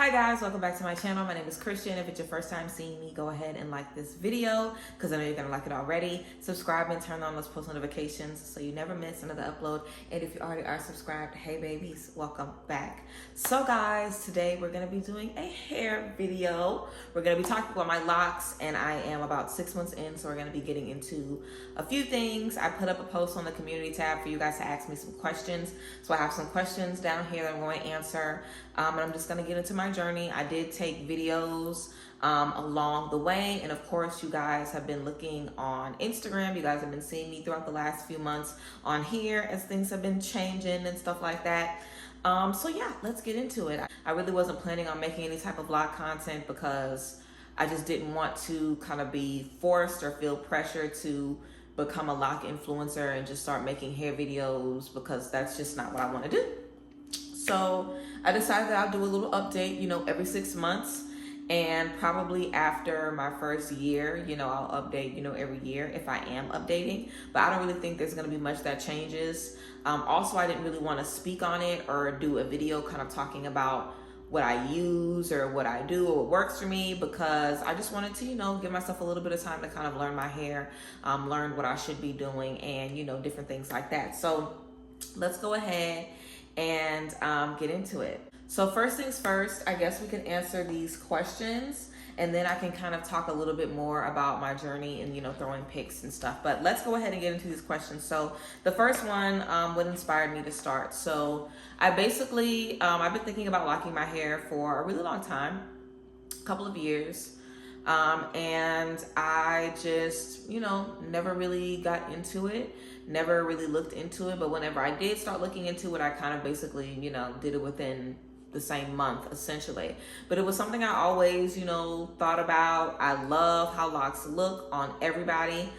Hi guys, welcome back to my channel. My name is Christian. If it's your first time seeing me, go ahead and like this video because I know you're gonna like it already. Subscribe and turn on those post notifications so you never miss another upload. And if you already are subscribed, hey babies, welcome back. So guys, today we're gonna be doing a hair video. We're gonna be talking about my locks, and I am about 6 months in, so we're gonna be getting into a few things. I put up a post on the community tab for you guys to ask me some questions. So I have some questions down here that I'm going to answer. And I'm just going to get into my journey. I did take videos along the way. And of course, you guys have been looking on Instagram. You guys have been seeing me throughout the last few months on here as things have been changing and stuff like that. So yeah, let's get into it. I really wasn't planning on making any type of vlog content because I just didn't want to kind of be forced or feel pressure to become a lock influencer and just start making hair videos, because that's just not what I want to do. So I decided that I'll do a little update, every 6 months, and probably after my first year, I'll update, every year if I am updating, but I don't really think there's going to be much that changes. Also, I didn't really want to speak on it or do a video kind of talking about what I use or what I do or what works for me, because I just wanted to, give myself a little bit of time to kind of learn my hair, learn what I should be doing, and, different things like that. So let's go ahead and get into it. So first things first, I guess we can answer these questions, and then I can kind of talk a little bit more about my journey and, throwing pics and stuff. But let's go ahead and get into these questions. So the first one, what inspired me to start. So I basically, I've been thinking about locking my hair for a really long time, a couple of years. And I just, never really got into it, never really looked into it. But whenever I did start looking into it, I kind of basically, did it within the same month essentially. But it was something I always, thought about. I love how locks look on everybody.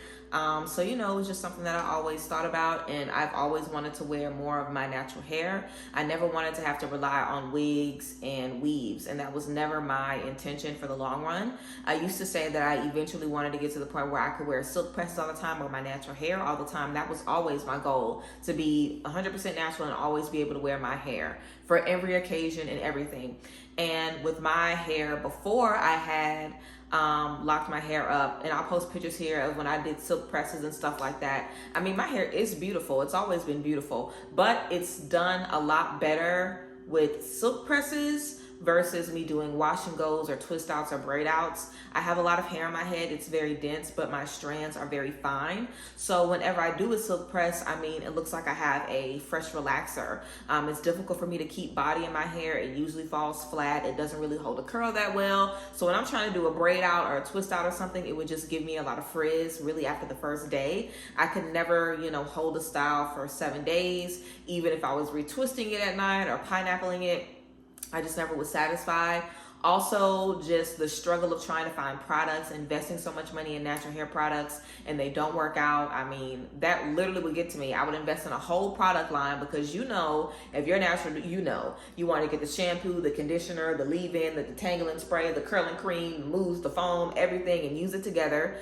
So, it was just something that I always thought about, and I've always wanted to wear more of my natural hair. I never wanted to have to rely on wigs and weaves, and that was never my intention for the long run. I used to say that I eventually wanted to get to the point where I could wear silk presses all the time or my natural hair all the time. That was always my goal, to be 100% natural and always be able to wear my hair for every occasion and everything. And with my hair, before I had locked my hair up, and I'll post pictures here of when I did silk presses and stuff like that. I mean, my hair is beautiful. It's always been beautiful, but it's done a lot better with silk presses versus me doing wash and goes or twist outs or braid outs. I have a lot of hair on my head. It's very dense, but my strands are very fine. So whenever I do a silk press, I mean, it looks like I have a fresh relaxer. It's difficult for me to keep body in my hair. It usually falls flat. It doesn't really hold a curl that well. So when I'm trying to do a braid out or a twist out or something, it would just give me a lot of frizz really after the first day. I could never, hold a style for 7 days, even if I was retwisting it at night or pineappling it. I just never was satisfied. Also, just the struggle of trying to find products, investing so much money in natural hair products, and they don't work out. I mean, that literally would get to me. I would invest in a whole product line because, if you're natural, you want to get the shampoo, the conditioner, the leave-in, the detangling spray, the curling cream, the mousse, the foam, everything, and use it together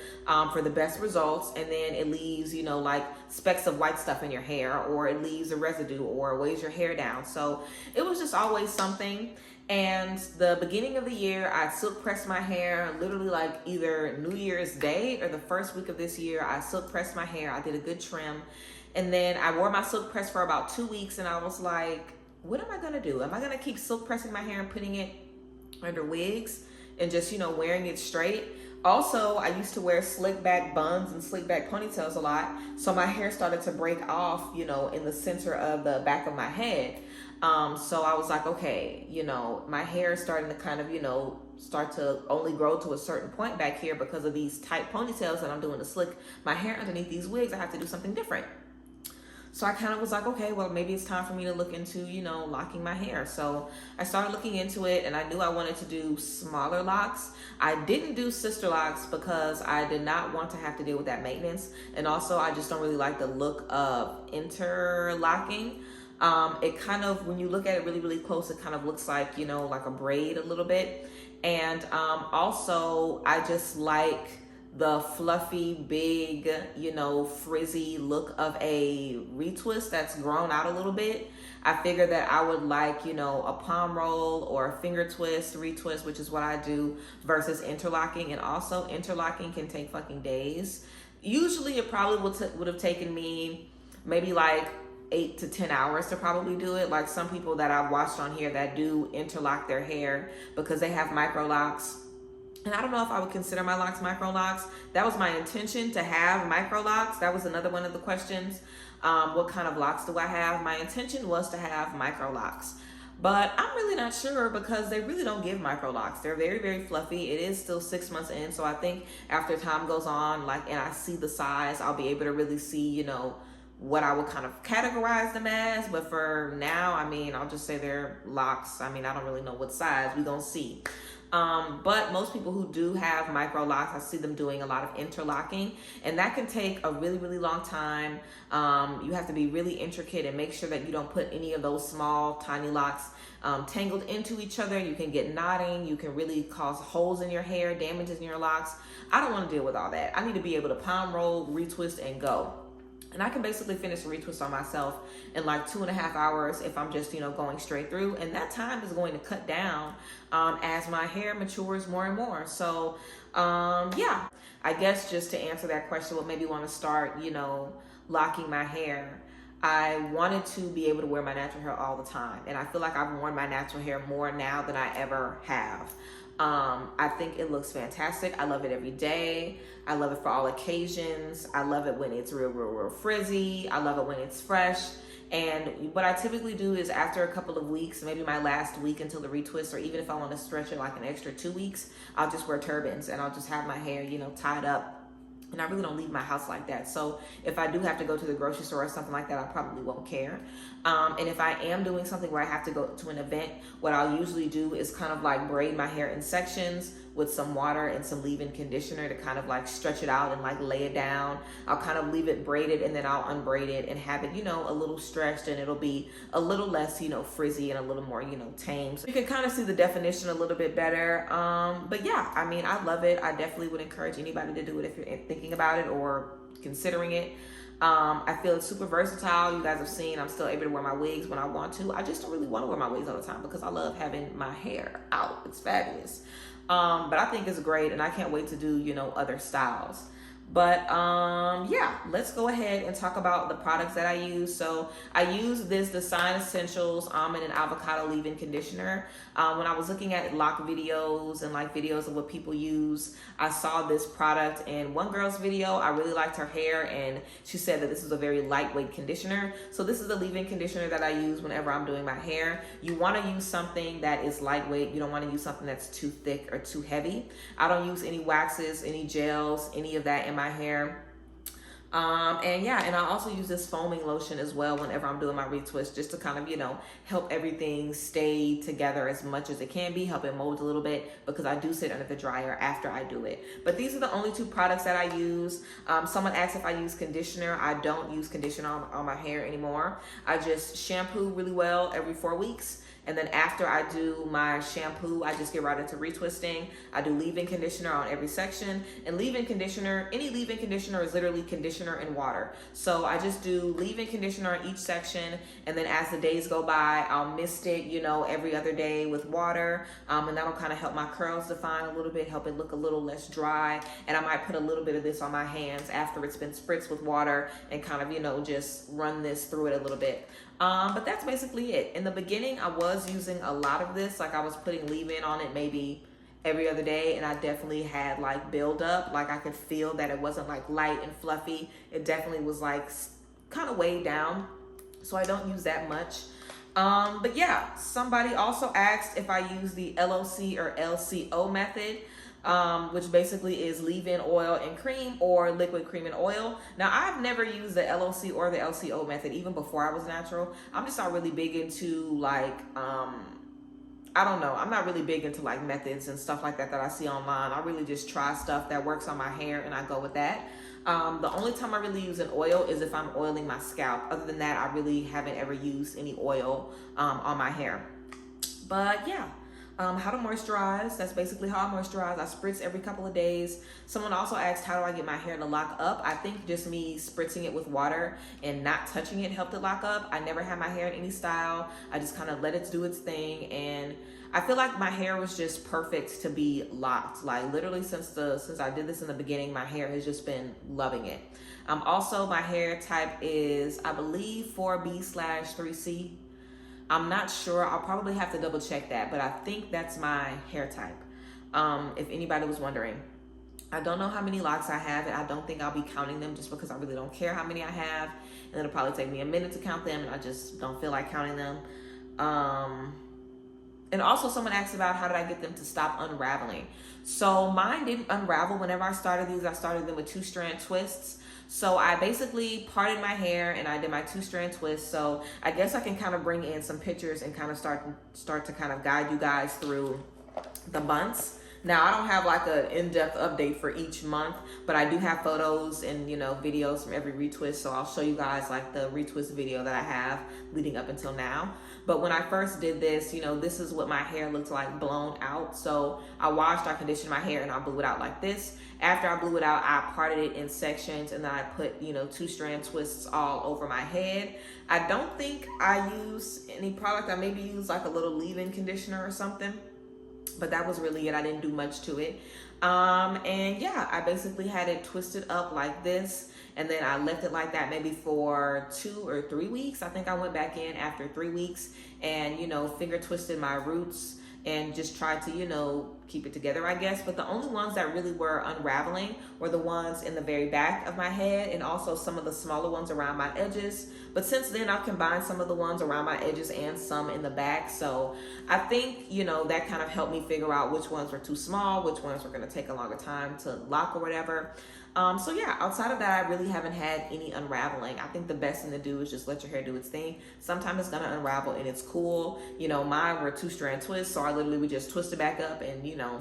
for the best results. And then it leaves, like specks of white stuff in your hair, or it leaves a residue, or weighs your hair down. So it was just always something. And the beginning of the year, I silk pressed my hair, literally like either New Year's Day or the first week of this year. I silk pressed my hair. I did a good trim. And then I wore my silk press for about 2 weeks, and I was like, what am I going to do? Am I going to keep silk pressing my hair and putting it under wigs and just, wearing it straight? Also, I used to wear slick back buns and slick back ponytails a lot. So my hair started to break off, in the center of the back of my head. So I was like, okay, my hair is starting to kind of, start to only grow to a certain point back here because of these tight ponytails that I'm doing to slick my hair underneath these wigs. I have to do something different. So I kind of was like, okay, well, maybe it's time for me to look into, locking my hair. So I started looking into it, and I knew I wanted to do smaller locks. I didn't do sister locks because I did not want to have to deal with that maintenance. And also, I just don't really like the look of interlocking. It kind of, when you look at it really, really close, it kind of looks like, like a braid a little bit. And also, I just like the fluffy, big, frizzy look of a retwist that's grown out a little bit. I figured that I would like, you know, a palm roll or a finger twist, retwist, which is what I do, versus interlocking. And also interlocking can take fucking days. Usually it probably would have taken me maybe like 8 to 10 hours to probably do it. Like some people that I've watched on here that do interlock their hair because they have micro locks. And I don't know if I would consider my locks micro locks. That was my intention, to have micro locks. That was another one of the questions. What kind of locks do I have? My intention was to have micro locks. But I'm really not sure because they really don't give micro locks. They're very, very fluffy. It is still 6 months in. So I think after time goes on, like, and I see the size, I'll be able to really see, you know, what I would kind of categorize them as. But for now, I mean, I'll just say they're locks. I mean, I don't really know what size. We gonna see. But most people who do have micro locks, I see them doing a lot of interlocking, and that can take a really, really long time. You have to be really intricate and make sure that you don't put any of those small, tiny locks tangled into each other. You can get knotting. You can really cause holes in your hair, damages in your locks. I don't want to deal with all that. I need to be able to palm roll, retwist, and go. And I can basically finish a retwist on myself in like 2.5 hours if I'm just, you know, going straight through. And that time is going to cut down as my hair matures more and more. So, yeah, I guess just to answer that question, what made me want to start, you know, locking my hair, I wanted to be able to wear my natural hair all the time. And I feel like I've worn my natural hair more now than I ever have. I think it looks fantastic. I love it every day. I love it for all occasions. I love it when it's real frizzy. I love it when it's fresh. And what I typically do is after a couple of weeks, maybe my last week until the retwist, or even if I want to stretch it like an extra 2 weeks, I'll just wear turbans and I'll just have my hair, you know, tied up. And I really don't leave my house like that. So if I do have to go to the grocery store or something like that, I probably won't care. And if I am doing something where I have to go to an event, what I'll usually do is kind of like braid my hair in sections with some water and some leave-in conditioner to kind of like stretch it out and like lay it down. I'll kind of leave it braided and then I'll unbraid it and have it, you know, a little stretched, and it'll be a little less, you know, frizzy and a little more, you know, tame. So you can kind of see the definition a little bit better. But yeah, I mean, I love it. I definitely would encourage anybody to do it if you're thinking about it or considering it. I feel it's super versatile. You guys have seen I'm still able to wear my wigs when I want to. I just don't really want to wear my wigs all the time because I love having my hair out. It's fabulous. But I think it's great, and I can't wait to do, you know, other styles. But yeah, let's go ahead and talk about the products that I use. So I use this Design Essentials Almond and Avocado Leave-In Conditioner. When I was looking at lock videos and like videos of what people use, I saw this product in one girl's video. I really liked her hair, and she said that this is a very lightweight conditioner. So this is the leave-in conditioner that I use whenever I'm doing my hair. You want to use something that is lightweight. You don't want to use something that's too thick or too heavy. I don't use any waxes, any gels, any of that in my hair. And yeah, and I also use this foaming lotion as well whenever I'm doing my retwist, just to kind of, you know, help everything stay together as much as it can be, help it mold a little bit, because I do sit under the dryer after I do it. But these are the only two products that I use. Someone asked if I use conditioner. I don't use conditioner on my hair anymore. I just shampoo really well every 4 weeks. And then after I do my shampoo, I just get right into retwisting. I do leave-in conditioner on every section. And leave-in conditioner, any leave-in conditioner is literally conditioner and water. So I just do leave-in conditioner on each section. And then as the days go by, I'll mist it, you know, every other day with water. And that'll kind of help my curls define a little bit, help it look a little less dry. And I might put a little bit of this on my hands after it's been spritzed with water and kind of, you know, just run this through it a little bit. But that's basically it. In the beginning, I was using a lot of this. Like I was putting leave-in on it maybe every other day, and I definitely had like buildup. Like I could feel that it wasn't like light and fluffy. It definitely was like kind of weighed down. So I don't use that much. But yeah, somebody also asked if I use the LOC or LCO method. Which basically is leave-in oil and cream or liquid cream and oil. Now, I've never used the LOC or the LCO method, even before I was natural. I'm just not really big into like, I don't know. I'm not really big into like methods and stuff like that I see online. I really just try stuff that works on my hair and I go with that. The only time I really use an oil is if I'm oiling my scalp. Other than that, I really haven't ever used any oil on my hair. But yeah. How to moisturize. That's basically how I moisturize. I spritz every couple of days. Someone also asked, how do I get my hair to lock up? I think just me spritzing it with water and not touching it helped it lock up. I never had my hair in any style. I just kind of let it do its thing, and I feel like my hair was just perfect to be locked. Like literally since I did this in the beginning, my hair has just been loving it. Also, my hair type is, I believe, 4B/3C. I'm not sure. I'll probably have to double check that, but I think that's my hair type. If anybody was wondering. I don't know how many locks I have, and I don't think I'll be counting them just because I really don't care how many I have. And it'll probably take me a minute to count them, and I just don't feel like counting them. And also someone asked about how did I get them to stop unraveling. So mine didn't unravel whenever I started these. I started them with 2-strand twists. So I basically parted my hair and I did my 2-strand twist. So I guess I can kind of bring in some pictures and kind of start to kind of guide you guys through the months. Now, I don't have like an in-depth update for each month, but I do have photos and, you know, videos from every retwist. So I'll show you guys like the retwist video that I have leading up until now. But when I first did this, you know, this is what my hair looked like blown out. So I washed, I conditioned my hair, and I blew it out like this. After I blew it out, I parted it in sections, and then I put, you know, 2-strand twists all over my head. I don't think I use any product. I maybe use like a little leave-in conditioner or something. But that was really it. I didn't do much to it. And yeah, I basically had it twisted up like this. And then I left it like that maybe for 2 or 3 weeks. I think I went back in after 3 weeks and, you know, finger twisted my roots and just tried to, you know, keep it together, I guess. But the only ones that really were unraveling were the ones in the very back of my head and also some of the smaller ones around my edges. But since then, I've combined some of the ones around my edges and some in the back. So I think, you know, that kind of helped me figure out which ones were too small, which ones were going to take a longer time to lock or whatever. So yeah, outside of that, I really haven't had any unraveling. I think the best thing to do is just let your hair do its thing. Sometimes it's gonna unravel and it's cool. You know, mine were 2-strand twists, so I literally would just twist it back up and, you know,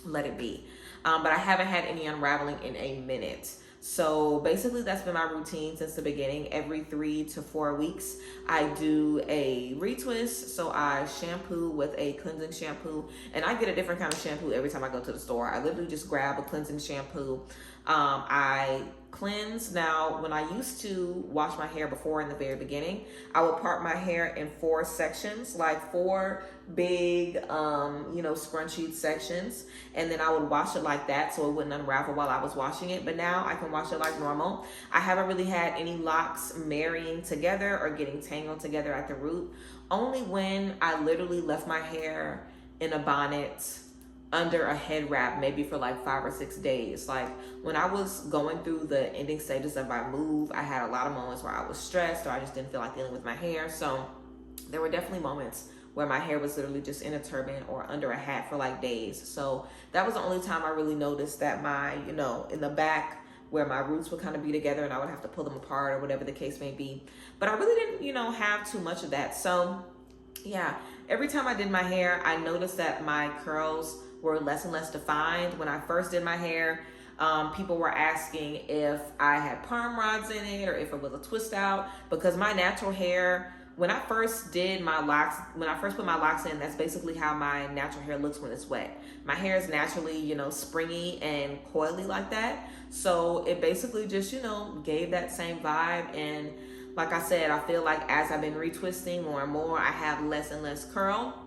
let it be. But I haven't had any unraveling in a minute. So basically that's been my routine since the beginning. Every 3 to 4 weeks, I do a retwist. So I shampoo with a cleansing shampoo, and I get a different kind of shampoo every time I go to the store. I literally just grab a cleansing shampoo. I cleanse. Now, when I used to wash my hair before in the very beginning, I would part my hair in 4 sections, like 4 big, you know, scrunchied sections. And then I would wash it like that so it wouldn't unravel while I was washing it. But now I can wash it like normal. I haven't really had any locks marrying together or getting tangled together at the root. Only when I literally left my hair in a bonnet under a head wrap, maybe for like 5 or 6 days. Like when I was going through the ending stages of my move, I had a lot of moments where I was stressed or I just didn't feel like dealing with my hair. So there were definitely moments where my hair was literally just in a turban or under a hat for like days. So that was the only time I really noticed that my, you know, in the back where my roots would kind of be together and I would have to pull them apart or whatever the case may be. But I really didn't, you know, have too much of that. So yeah, every time I did my hair, I noticed that my curls were less and less defined. When I first did my hair, people were asking if I had perm rods in it or if it was a twist out, because my natural hair, when I first did my locks, when I first put my locks in, that's basically how my natural hair looks when it's wet. My hair is naturally, you know, springy and coily like that. So it basically just, you know, gave that same vibe. And like I said, I feel like as I've been retwisting more and more, I have less and less curl.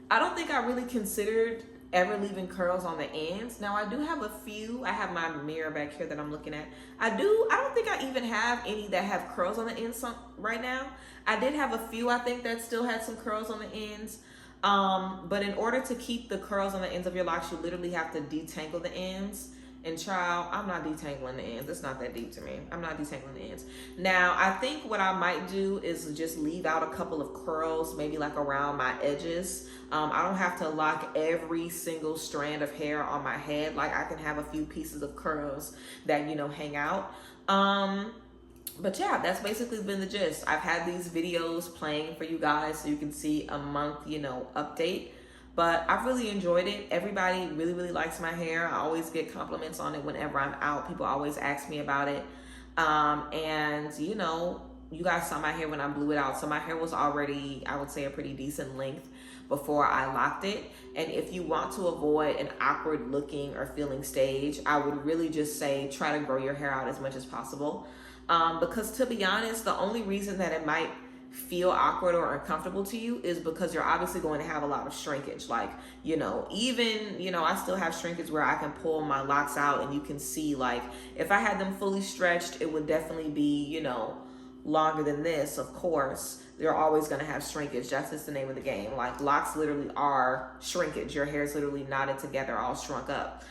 I don't think I really considered ever leaving curls on the ends. Now I do have a few. I have my mirror back here that I'm looking at. I don't think I even have any that have curls on the ends right now. I did have a few, I think, that still had some curls on the ends. But in order to keep the curls on the ends of your locks, you literally have to detangle the ends. And child, I'm not detangling the ends. It's not that deep to me. I'm not detangling the ends. Now, I think what I might do is just leave out a couple of curls, maybe like around my edges. I don't have to lock every single strand of hair on my head. Like I can have a few pieces of curls that, you know, hang out. But yeah, that's basically been the gist. I've had these videos playing for you guys so you can see a month, you know, update. But I've really enjoyed it. Everybody really, really likes my hair. I always get compliments on it whenever I'm out. People always ask me about it. And, you know, you guys saw my hair when I blew it out. So my hair was already, I would say, a pretty decent length. before I locked it. And if you want to avoid an awkward looking or feeling stage, I would really just say try to grow your hair out as much as possible. Because to be honest, the only reason that it might feel awkward or uncomfortable to you is because you're obviously going to have a lot of shrinkage. Like, even, I still have shrinkage where I can pull my locks out and you can see, like, if I had them fully stretched, it would definitely be, longer than this. Of course, they're always going to have shrinkage. That's just the name of the game. Like, locks literally are shrinkage. Your hair is literally knotted together, all shrunk up.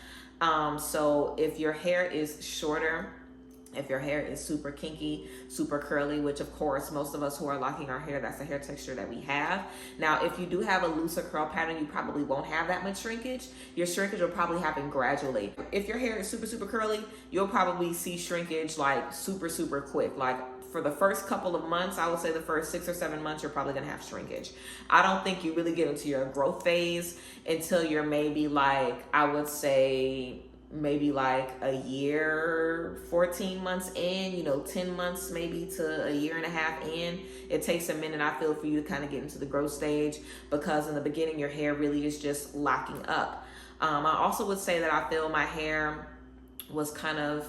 So if your hair is shorter, if your hair is super kinky, super curly, which of course, most of us who are locking our hair, that's the hair texture that we have. Now, if you do have a looser curl pattern, you probably won't have that much shrinkage. Your shrinkage will probably happen gradually. If your hair is super, super curly, you'll probably see shrinkage like super, super quick. Like for the first couple of months, I would say the first 6 or 7 months, you're probably gonna have shrinkage. I don't think you really get into your growth phase until you're maybe like, I would say, maybe like a year, 14 months in, 10 months maybe to a year and a half in. It takes a minute, I feel, for you to kind of get into the growth stage, because in the beginning your hair really is just locking up. I also would say that I feel my hair was kind of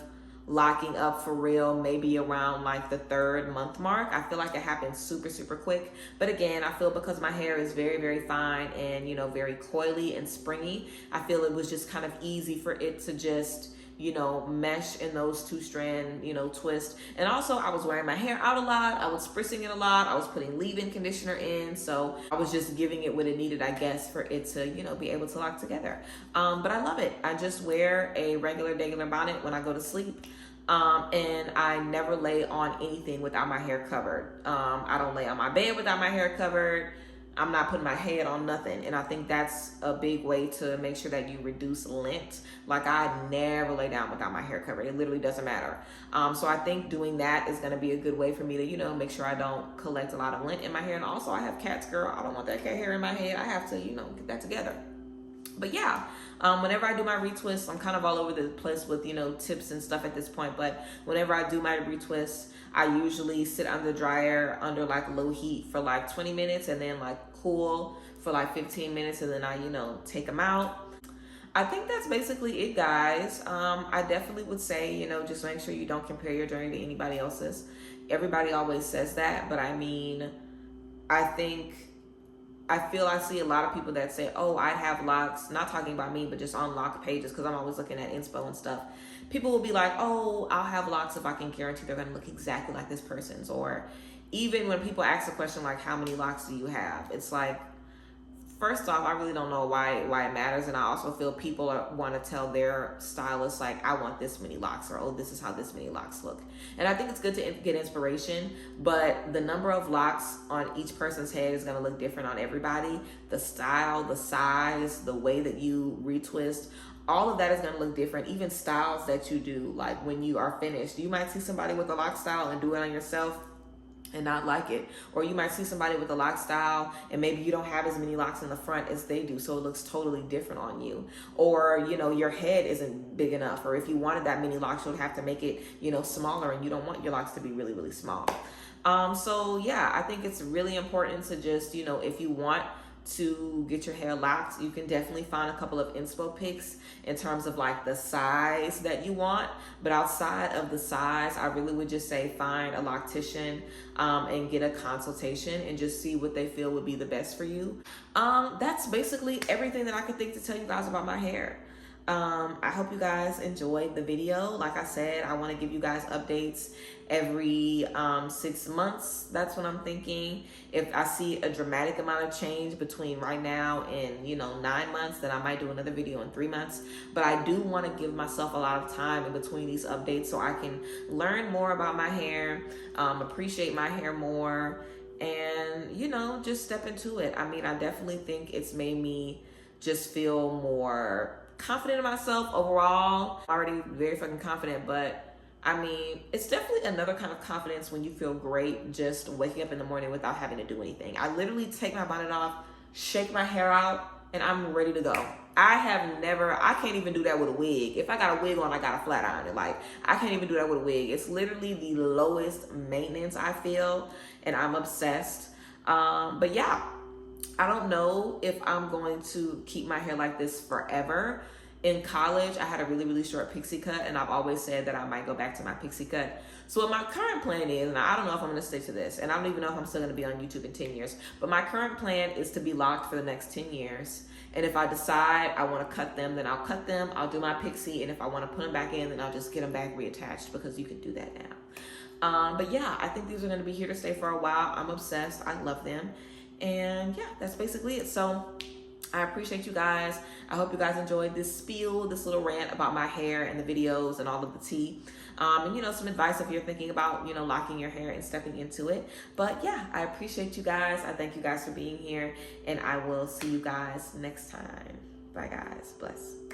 locking up for real maybe around like the 3rd month mark. I feel like it happened super, super quick. But again, I feel because my hair is very, very fine and, very coily and springy, I feel it was just kind of easy for it to just, mesh in those 2-strand, twist. And also I was wearing my hair out a lot. I was spritzing it a lot. I was putting leave-in conditioner in. So I was just giving it what it needed, I guess, for it to, be able to lock together. But I love it. I just wear a regular bonnet when I go to sleep. And I never lay on anything without my hair covered. I don't lay on my bed without my hair covered. I'm not putting my head on nothing. And I think that's a big way to make sure that you reduce lint. Like, I never lay down without my hair covered. It literally doesn't matter. So I think doing that is going to be a good way for me to, make sure I don't collect a lot of lint in my hair. And also, I have cats, girl. I don't want that cat hair in my head. I have to, get that together. But yeah, whenever I do my retwist, I'm kind of all over the place with, tips and stuff at this point. But whenever I do my retwist, I usually sit under the dryer under like low heat for like 20 minutes and then like cool for like 15 minutes. And then I, take them out. I think that's basically it, guys. I definitely would say, just make sure you don't compare your journey to anybody else's. Everybody always says that. But I mean, I feel I see a lot of people that say, oh, I have locks, not talking about me, but just on lock pages, because I'm always looking at inspo and stuff. People will be like, oh, I'll have locks if I can guarantee they're going to look exactly like this person's. Or even when people ask a question like, how many locks do you have? It's like, first off, I really don't know why it matters. And I also feel people want to tell their stylist, like, I want this many locks, or, oh, this is how this many locks look. And I think it's good to get inspiration, but the number of locks on each person's head is going to look different on everybody. The style, the size, the way that you retwist, all of that is going to look different. Even styles that you do, like when you are finished, you might see somebody with a lock style and do it on yourself and not like it. Or you might see somebody with a lock style and maybe you don't have as many locks in the front as they do, so it looks totally different on you. Or, your head isn't big enough, or if you wanted that many locks, you'll have to make it, smaller, and you don't want your locks to be really, really small. So yeah, I think it's really important to just, if you want to get your hair locked, you can definitely find a couple of inspo pics in terms of like the size that you want. But outside of the size, I really would just say find a loctician and get a consultation and just see what they feel would be the best for you. That's basically everything that I could think to tell you guys about my hair. I hope you guys enjoyed the video. Like I said, I want to give you guys updates every 6 months. That's what I'm thinking. If I see a dramatic amount of change between right now and 9 months, then I might do another video in 3 months. But I do want to give myself a lot of time in between these updates so I can learn more about my hair, appreciate my hair more, and just step into it. I mean, I definitely think it's made me just feel more confident in myself overall. I'm already very fucking confident, but I mean, it's definitely another kind of confidence when you feel great just waking up in the morning without having to do anything. I literally take my bonnet off, shake my hair out, and I'm ready to go. I can't even do that with a wig. If I got a wig on, I got a flat iron it. Like, I can't even do that with a wig. It's literally the lowest maintenance I feel, and I'm obsessed. But yeah, I don't know if I'm going to keep my hair like this forever. In college, I had a really, really short pixie cut, and I've always said that I might go back to my pixie cut. So what my current plan is, and I don't know if I'm going to stick to this, and I don't even know if I'm still going to be on YouTube in 10 years, but my current plan is to be locked for the next 10 years. And if I decide I want to cut them, then I'll cut them. I'll do my pixie, and if I want to put them back in, then I'll just get them back reattached, because you can do that now. But yeah, I think these are going to be here to stay for a while. I'm obsessed. I love them. And yeah, that's basically it. So I appreciate you guys. I hope you guys enjoyed this spiel, this little rant about my hair and the videos and all of the tea. And, you know, some advice if you're thinking about, you know, locking your hair and stepping into it. But yeah, I appreciate you guys. I thank you guys for being here, and I will see you guys next time. Bye guys. Bless.